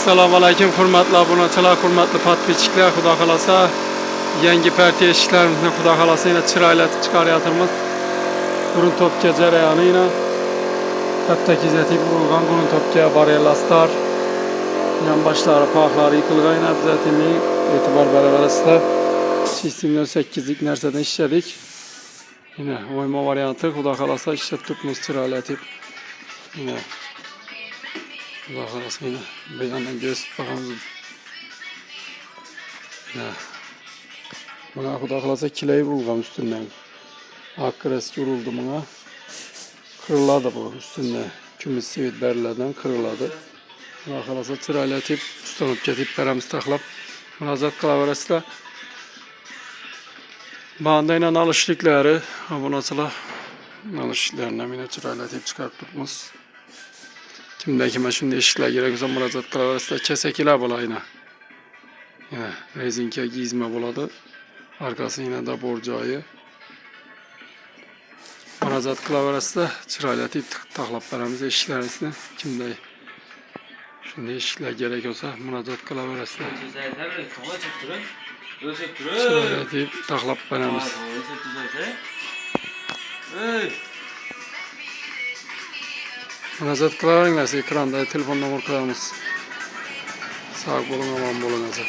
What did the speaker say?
Assalamu alaykum hurmatli obunachilar, hurmatli podpисчиклар, Xudo xolasa yangi partiya ishlarimizni Xudo xolasa yana chiroylatib chiqaryapmiz. Burun topga jarayoni yana katta kuzatib bo'lgan burun topga boryapsizlar. Yan boshlari paxlari yiqilgan abzatimi e'tibor beraverasizlar. Sistemda 8lik narsadan ishladik. Yine oyma variantı Xudo xolasa ishlab turibmiz chiroylatib. Yine Xudo xolasa yine bir yandan göz bakamiz. Buna Xudo xolasa kilay bulgam üstünden. Akkıras yoruldu buna. Kırıladı bu üstünde. Kümüs sivit berilerden kırıladı. Xudo xolasa chiroylatib ustanıp ketip beramiz taxlab. Murojaat qilaverasizlar. Bandayla alışlıkları obunachilar alışlıklarına yine chiroylatib chiqarib turibmiz. Kimda kime shunday ishlar kerak bo'lsa murojaat qilaverasizlar. Kesakilar bo'ladi yine. Yine rezinka gizme bo'ladi. Arkası yine de borcayı. Murojaat qilaverasizlar. Chiroylatib taxlab beramiz ishlaringizni. Kimda shunday ishlar kerak bo'lsa murojaat qilaverasizlar. Chiroylatib taxlab beramiz. Murojaat qilaveringlar, ekranda telefon nomer qo'yamiz. Sağ olun, aman bo'linglar.